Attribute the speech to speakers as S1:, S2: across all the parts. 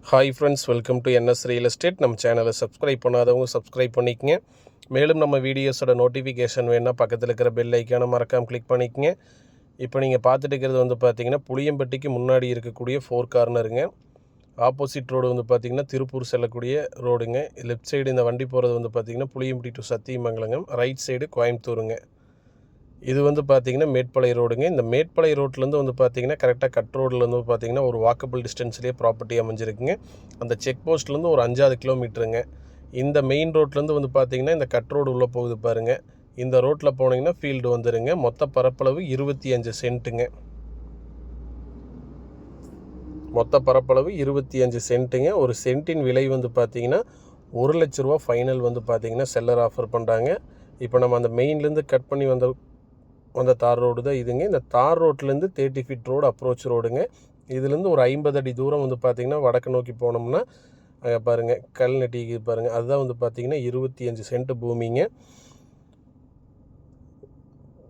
S1: Hi friends, welcome to NS real estate. நம்ம சேனலை subscribe பண்ணாதவங்க சப்ஸ்கிரைப் பண்ணிக்கங்க. மேலும் நம்ம வீடியோஸோட நோட்டிஃபிகேஷன் வேணுன்னா பக்கத்தில் இருக்கிற பெல் ஐக்கானை மறக்காமல் கிளிக் பண்ணிக்கங்க. இப்போ நீங்கள் பார்த்துட்டு இருக்கிறது பார்த்தீங்கன்னா புளியம்பட்டிக்கு முன்னாடி இருக்கக்கூடிய 4 கார்னருங்க. ஆப்போசிட் ரோடு பார்த்தீங்கன்னா திருப்பூர் செல்லக்கூடிய ரோடுங்க. லெஃப்ட் சைடு இந்த வண்டி போகிறது பார்த்தீங்கன்னா புளியம்பட்டி டு சத்தியமங்கலங்க. ரைட் சைடு கோயம்புத்தூருங்க. இது பார்த்தீங்கன்னா மேட்பாளைய ரோடுங்க. இந்த மேட்பாளைய ரோட்லேருந்து பார்த்தீங்கன்னா கரெக்டாக கட் ரோட்லேருந்து பார்த்தீங்கன்னா ஒரு வாக்கபிள் டிஸ்டன்ஸ்லேயே ப்ராப்பர்ட்டி அமைஞ்சிருக்குங்க. அந்த செக் போஸ்ட்லேருந்து ஒரு 5-6 கிலோமீட்டருங்க. இந்த மெயின் ரோட்லேருந்து பார்த்தீங்கன்னா இந்த கட் ரோடு உள்ளே போகுது பாருங்கள். இந்த ரோட்டில் போனீங்கன்னா ஃபீல்டு வந்துடுங்க. மொத்த பரப்பளவு 25 சென்ட்டுங்க. மொத்த பரப்பளவு 25 சென்ட்டுங்க. ஒரு சென்ட்டின் விலை பார்த்தீங்கன்னா 1 லட்ச ரூபா ஃபைனல் பார்த்தீங்கன்னா செல்லர் ஆஃபர் பண்ணுறாங்க. இப்போ நம்ம அந்த மெயின்லேருந்து கட் பண்ணி வந்த தார் ரோடு தான் இதுங்க. இந்த தார் ரோட்லேருந்து 30 ஃபீட் ரோடு அப்ரோச் ரோடுங்க. இதுலேருந்து ஒரு 50 அடி தூரம் பார்த்திங்கன்னா வடக்கு நோக்கி போனோம்னா அங்கே பாருங்கள் கல் நெட்டிக்கு பாருங்கள். அதுதான் பார்த்திங்கன்னா 25 சென்ட் பூமிங்க.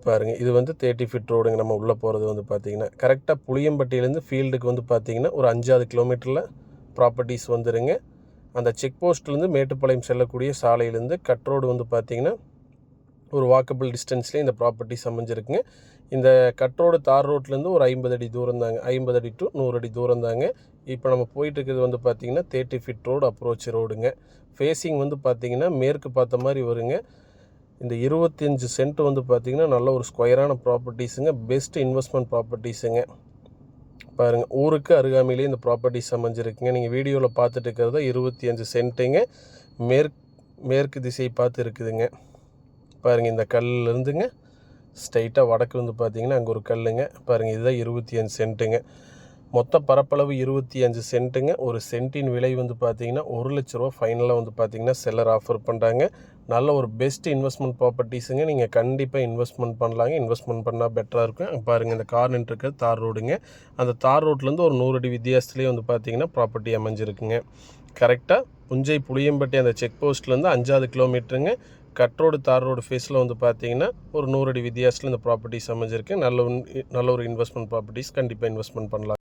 S1: பாருங்கள் இது 30 ஃபீட் ரோடுங்க. நம்ம உள்ளே போகிறது பார்த்திங்கன்னா கரெக்டாக புளியம்பட்டியிலேருந்து ஃபீல்டுக்கு பார்த்திங்கன்னா ஒரு 5-6 கிலோமீட்டரில் ப்ராப்பர்ட்டிஸ் வந்துடுங்க. அந்த செக் போஸ்ட்லேருந்து மேட்டுப்பாளையம் செல்லக்கூடிய சாலையிலேருந்து கட் ரோடு பார்த்திங்கன்னா ஒரு வாக்கபிள் டிஸ்டன்ஸ்லேயே இந்த ப்ராப்பர்ட்டிஸ் அமைஞ்சிருக்குங்க. இந்த கட் ரோடு தார் ரோட்லேருந்து ஒரு 50 அடி தூரம் தாங்க. 50 அடி டு 100 அடி தூரம் தாங்க. இப்போ நம்ம போயிட்டுருக்கிறது பார்த்திங்கன்னா 30 ஃபீட் ரோடு அப்ரோச் ரோடுங்க. ஃபேஸிங் பார்த்திங்கன்னா மேற்கு பார்த்த மாதிரி வருங்க. இந்த 25 சென்ட் பார்த்திங்கன்னா நல்ல ஒரு ஸ்கொயரான ப்ராப்பர்ட்டிஸுங்க. Best investment ப்ராப்பர்ட்டிஸுங்க. பாருங்கள் ஊருக்கு அருகாமையிலே இந்த ப்ராப்பர்ட்டிஸ் அமைஞ்சிருக்குங்க. நீங்கள் வீடியோவில் பார்த்துட்டு இருக்கிறது 25 சென்ட்டுங்க. மேற்கு திசை பார்த்து இருக்குதுங்க. பாருங்கள் இந்த கல்லுலேருந்துங்க ஸ்ட்ரைட்டாக வடக்கு பார்த்தீங்கன்னா அங்கே ஒரு கல்லுங்க. பாருங்கள் இதுதான் 25 சென்ட்டுங்க. மொத்த பரப்பளவு 25 சென்ட்டுங்க. ஒரு சென்ட்டின் விலை பார்த்தீங்கன்னா 1 லட்ச ரூபா ஃபைனலாக பார்த்தீங்கன்னா செல்லர் ஆஃபர் பண்ணுறாங்க. நல்ல ஒரு பெஸ்ட் இன்வெஸ்ட்மெண்ட் ப்ராப்பர்ட்டிஸுங்க. நீங்கள் கண்டிப்பாக இன்வெஸ்ட்மெண்ட் பண்ணலாங்க. இன்வெஸ்ட்மெண்ட் பண்ணால் பெட்டராக இருக்கும். பாருங்கள் இந்த கார் நின்றுருக்கிறது தார் ரோடுங்க. அந்த தார் ரோட்லேருந்து ஒரு 100 அடி வித்தியாசத்துலேயே பார்த்தீங்கன்னா ப்ராப்பர்ட்டி அமைஞ்சிருக்குங்க. கரெக்டாக புஞ்சை புளியம்பட்டி அந்த செக் போஸ்ட்லேருந்து 5-6 கிலோமீட்டருங்க. கட் ரோடு தார் ரோடு ஃபேஸில் பார்த்தீங்கன்னா ஒரு 100 அடி வித்தியாசத்தில் இந்த ப்ராப்பர்ட்டிஸ் அமைஞ்சிருக்கு. நல்ல ஒரு இன்வெஸ்ட்மெண்ட் ப்ராப்பர்ட்டிஸ். கண்டிப்பாக இன்வெஸ்ட்மெண்ட் பண்ணலாம்.